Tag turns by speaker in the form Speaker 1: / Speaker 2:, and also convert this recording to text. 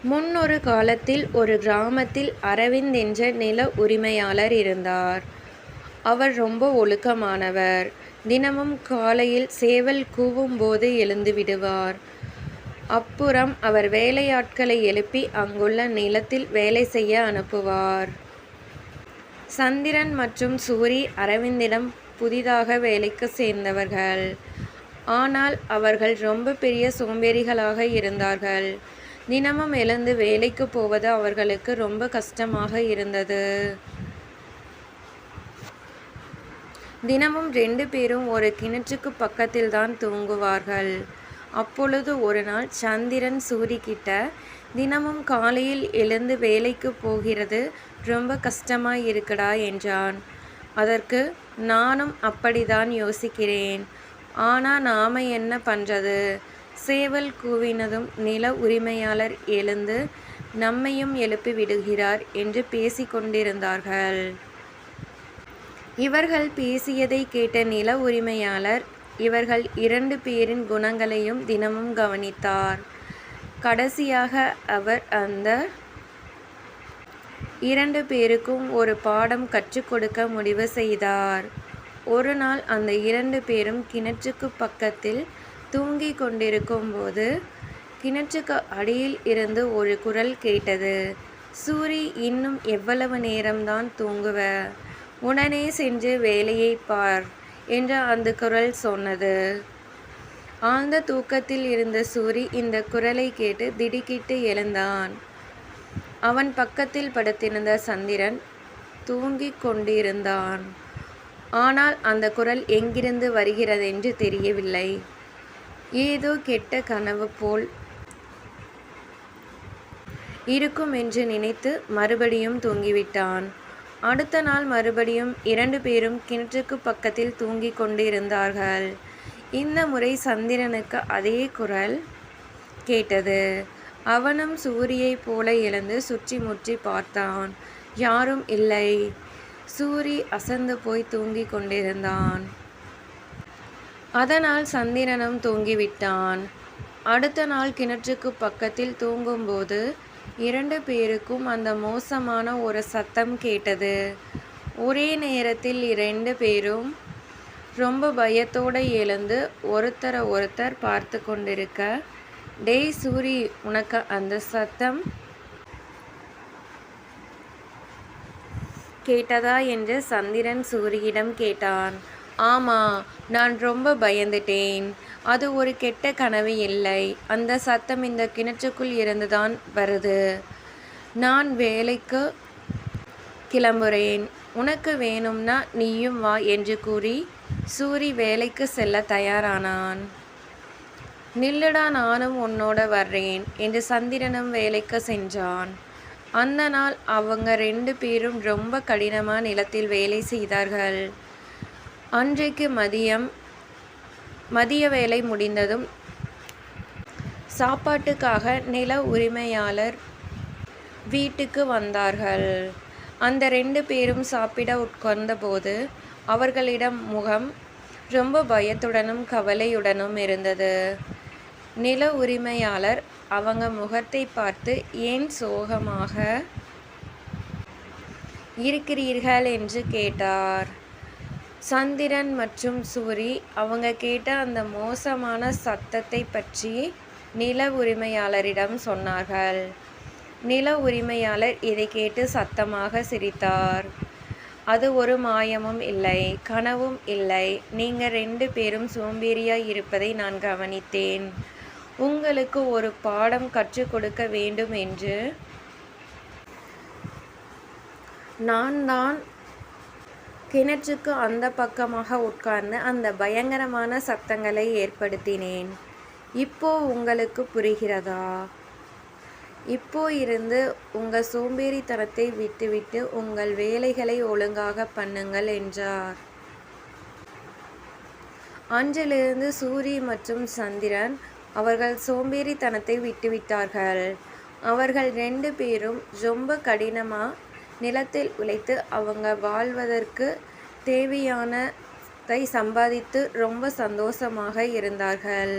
Speaker 1: முன்னொரு காலத்தில் ஒரு கிராமத்தில் அரவிந்த் என்ற நில உரிமையாளர் இருந்தார். அவர் ரொம்ப ஒழுக்கமானவர். தினமும் காலையில் சேவல் கூவும்போது எழுந்து விடுவார். அப்புறம் அவர் வேலையாட்களை எழுப்பி அங்குள்ள நிலத்தில் வேலை செய்ய அனுப்புவார். சந்திரன் மற்றும் சூரி அரவிந்திடம் புதிதாக வேலைக்கு சேர்ந்தவர்கள். ஆனால் அவர்கள் ரொம்ப பெரிய சோம்பேறிகளாக இருந்தார்கள். தினமும் எழுந்து வேலைக்கு போவது அவர்களுக்கு ரொம்ப கஷ்டமாக இருந்தது. தினமும் 2 பேரும் ஒரு கிணற்றுக்கு பக்கத்தில் தான் தூங்குவார்கள். அப்பொழுது ஒரு நாள் சந்திரன் சூரி கிட்ட, தினமும் காலையில் எழுந்து வேலைக்கு போகிறது ரொம்ப கஷ்டமாய் இருக்குடா என்றான். அதற்கு, நானும் அப்படிதான் யோசிக்கிறேன். ஆனா நாம என்ன பண்றது? சேவல் கூவினதும் நில உரிமையாளர் எழுந்து நம்மையும் எழுப்பி விடுகிறார் என்று பேசிக் கொண்டிருந்தார்கள். இவர்கள் பேசியதை கேட்ட நில உரிமையாளர் இவர்கள் 2 பேரின் குணங்களையும் தினமும் கவனித்தார். கடைசியாக அவர் அந்த 2 பேருக்கும் ஒரு பாடம் கற்றுக் கொடுக்க முடிவு செய்தார். ஒரு நாள் அந்த 2 பேரும் கிணற்றுக்கு பக்கத்தில் தூங்கிக் கொண்டிருக்கும் போது கிணற்றுக்கு அடியில் இருந்து ஒரு குரல் கேட்டது. சூரி, இன்னும் எவ்வளவு நேரம்தான் தூங்குவ? உடனே சென்று வேலையை பார் என்று அந்த குரல் சொன்னது. ஆழ்ந்த தூக்கத்தில் இருந்த சூரி இந்த குரலை கேட்டு திடுக்கிட்டு எழுந்தான். அவன் பக்கத்தில் படுத்திருந்த சந்திரன் தூங்கிக் கொண்டிருந்தான். ஆனால் அந்த குரல் எங்கிருந்து வருகிறதென்று தெரியவில்லை. ஏதோ கெட்ட கனவு போல் இருக்கும் என்று நினைத்து மறுபடியும் தூங்கிவிட்டான். அடுத்த நாள் மறுபடியும் 2 பேரும் கிணற்றுக்கு பக்கத்தில் தூங்கிக் கொண்டிருந்தார்கள். இந்த முறை சந்திரனுக்கு அதே குரல் கேட்டது. அவனும் சூரியை போல எழுந்து சுற்றி முற்றி பார்த்தான். யாரும் இல்லை. சூரி அசந்து போய் தூங்கிக் கொண்டிருந்தான். அதனால் சந்திரனும் தூங்கிவிட்டான். அடுத்த நாள் கிணற்றுக்கு பக்கத்தில் தூங்கும்போது 2 பேருக்கும் அந்த மோசமான ஒரு சத்தம் கேட்டது. ஒரே நேரத்தில் 2 பேரும் ரொம்ப பயத்தோடு எழுந்து ஒருத்தரை ஒருத்தர் பார்த்து கொண்டிருக்க, டேய் சூரி, உனக்கு அந்த சத்தம் கேட்டதா என்று சந்திரன் சூரியிடம் கேட்டான். ஆமா, நான் ரொம்ப பயந்துட்டேன். அது ஒரு கெட்ட கனவு இல்லை. அந்த சத்தம் இந்த கிணற்றுக்குள் இருந்துதான் வருது. நான் வேலைக்கு கிளம்புறேன். உனக்கு வேணும்னா நீயும் வா என்று கூறி சூரி வேலைக்கு செல்ல தயாரானான். நில்லுடா, நானும் உன்னோட வர்றேன் என்று சந்திரனும் வேலைக்கு சென்றான். அந்த நாள் அவங்க 2 பேரும் ரொம்ப கடினமான நிலத்தில் வேலை செய்தார்கள். அன்றைக்கு மதிய வேலை முடிந்ததும் சாப்பாட்டுக்காக நில உரிமையாளர் வீட்டுக்கு வந்தார்கள். அந்த 2 பேரும் சாப்பிட உட்கார்ந்தபோது அவர்களிடம் முகம் ரொம்ப பயத்துடனும் கவலையுடனும் இருந்தது. நில உரிமையாளர் அவங்க முகத்தை பார்த்து, ஏன் சோகமாக இருக்கிறீர்கள் என்று கேட்டார். சந்திரன் மற்றும் சூரி அவங்க கேட்ட அந்த மோசமான சத்தத்தை பற்றி நில உரிமையாளரிடம் சொன்னார்கள். நில உரிமையாளர் இதை கேட்டு சத்தமாக சிரித்தார். அது ஒரு மாயமும் இல்லை, கனவும் இல்லை. நீங்க 2 பேரும் சோம்பேறியாய் இருப்பதை நான் கவனித்தேன். உங்களுக்கு ஒரு பாடம் கற்றுக் கொடுக்க வேண்டும் என்று நான் தான் கிணற்றுக்கு அந்த பக்கமாக உட்கார்ந்து அந்த பயங்கரமான சத்தங்களை ஏற்படுத்தினேன். இப்போ உங்களுக்கு புரிகிறதா? இப்போ இருந்து உங்க சோம்பேறித்தனத்தை விட்டுவிட்டு உங்கள் வேலைகளை ஒழுங்காக பண்ணுங்கள் என்றார். அன்றிலிருந்து சூரி மற்றும் சந்திரன் அவர்கள் சோம்பேறித்தனத்தை விட்டுவிட்டார்கள். அவர்கள் 2 பேரும் ரொம்ப கடினமா நிலத்தில் உழைத்து அவங்க வாழ்வதற்கு தேவையானதை சம்பாதித்து ரொம்ப சந்தோஷமாக இருந்தார்கள்.